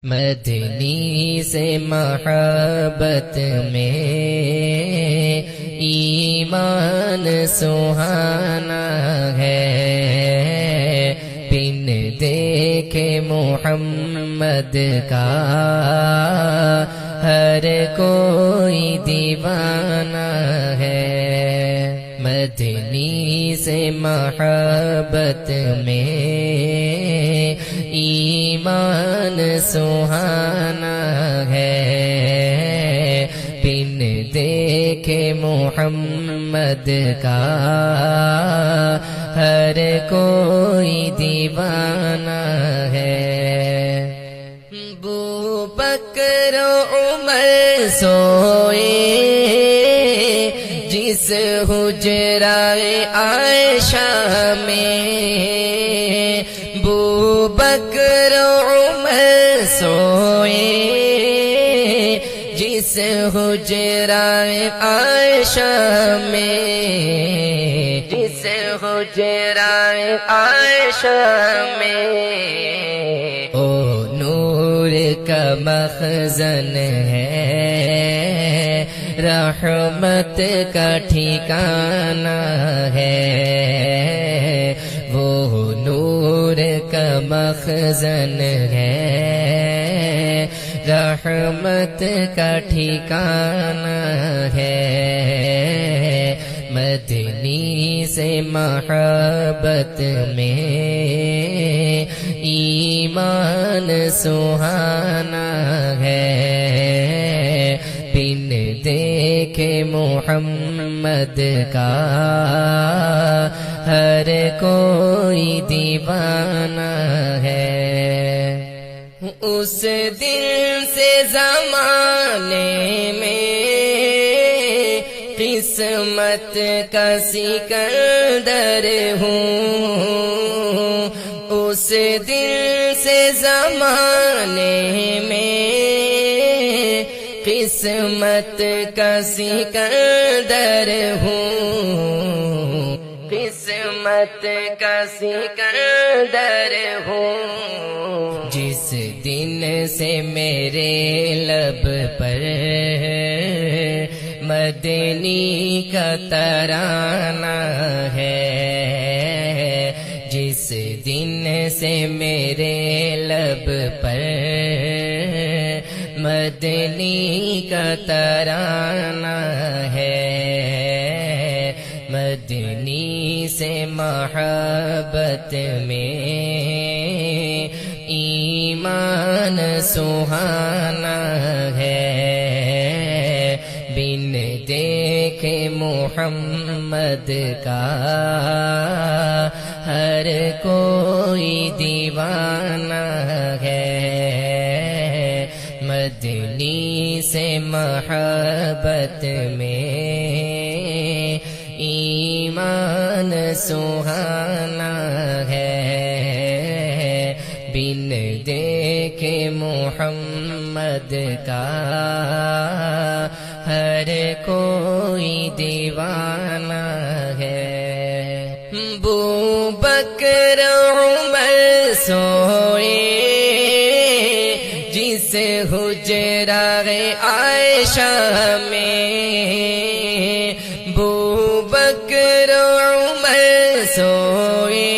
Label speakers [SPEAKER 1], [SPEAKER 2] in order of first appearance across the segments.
[SPEAKER 1] مدنی سے محبت میں ایمان سہانا ہے، بن دیکھے محمد کا ہر کوئی دیوانہ ہے۔ مدنی سے محبت میں ایمان سہانا ہے، بن دیکھے محمد کا ہر کوئی دیوانہ ہے۔ ابو بکر عمر سوئے جس حجرائے عائشہ میں، ابو بکر عمر سوئے جس حجرائے عائشہ میں، جس حجرائے عائشہ میں، او نور کا مخزن ہے، رحمت کا ٹھکانہ ہے، وہ نور کا مخزن ہے، رحمت کا ٹھکانہ ہے۔ مدنی سے محبت میں ایمان سہانا ہے، بن دیکھے محمد کا ہر کوئی دیوانہ ہے۔ اس دن سے زمانے میں قسمت کا سکندر ہوں، اس دن سے زمانے میں قسمت کا سکندر ہوں، قسمت کا سکندر ہوں۔ جس دن سے میرے لب پر مدنی کا ترانہ ہے، جس دن سے میرے لب پر مدنی کا ترانہ ہے، مدنی سے محبت میں ایمان سہانا ہے، بن دیکھے محمد کا ہر کوئی دیوانہ ہے۔ مدنی سے محبت میں ایمان سہانا ہے، بن دیکھے محمد کا ہر کوئی دیوانہ ہے۔ ابو بکر عمر سوئے جس حجرائے عائشہ میں، ابو بکر عمر سوئے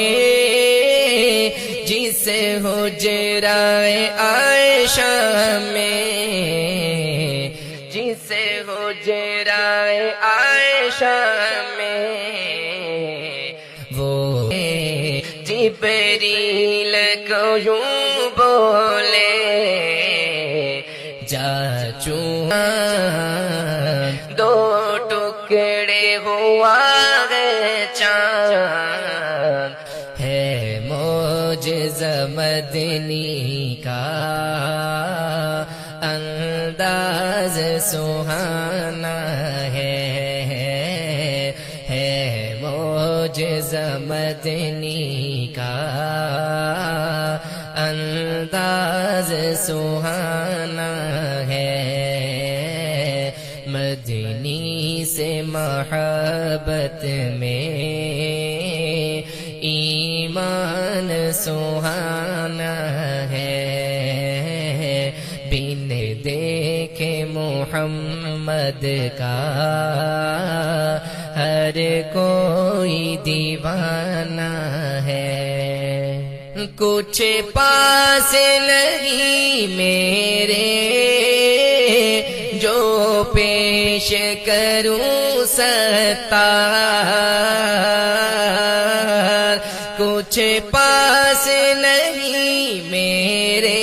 [SPEAKER 1] جس حجرائے عائشہ میں، جس حجرائے عائشہ میں، وہ جبریل کو یوں بولے جا چون دو ٹکڑے ہوا ہے چاند، ہے معجزہ مدنی کا انداز سہانا ہے معجزہ مدنی کا انداز سہانا ہے۔ مدنی سے محبت میں ایمان سہانا ہے، دیکھے محمد کا ہر کوئی دیوانہ ہے، کچھ پاس نہیں میرے جو پیش کروں ستار، کچھ پاس نہیں میرے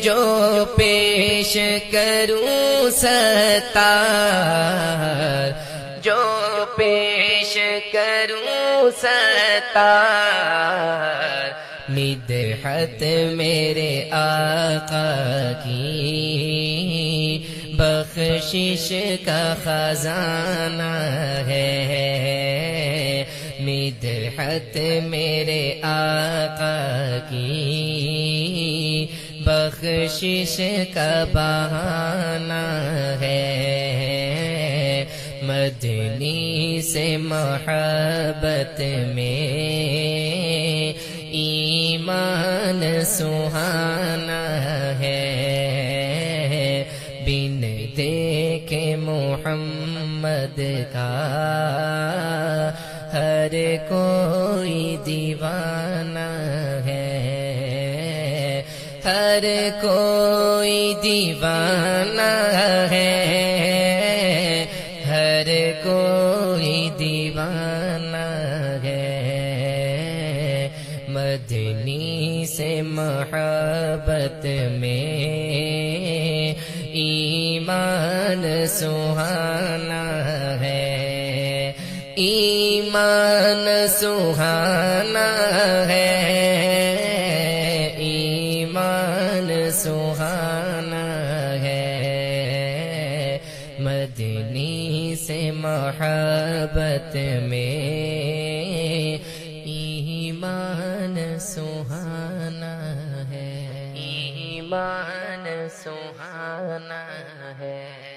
[SPEAKER 1] جو پیش کروں ستار، جو پیش کروں ستار، مدحت میرے آقا کی بخشش کا خزانہ ہے، مدحت میرے آقا کی بخشش کا بہانہ ہے، مدنی سے محبت میں ایمان سہانا ہے، بن دیکھے محمد کا ہر کوئی دیوانہ ہے، ہر کوئی دیوانہ ہے، ہر کوئی دیوانہ ہے، مدنی سے محبت میں ایمان سہانا ہے، ایمان سہانا ہے، ایمان سہانا ہے، مدنی سے محبت میں ایمان سہانا ہے، ایمان سہانا ہے۔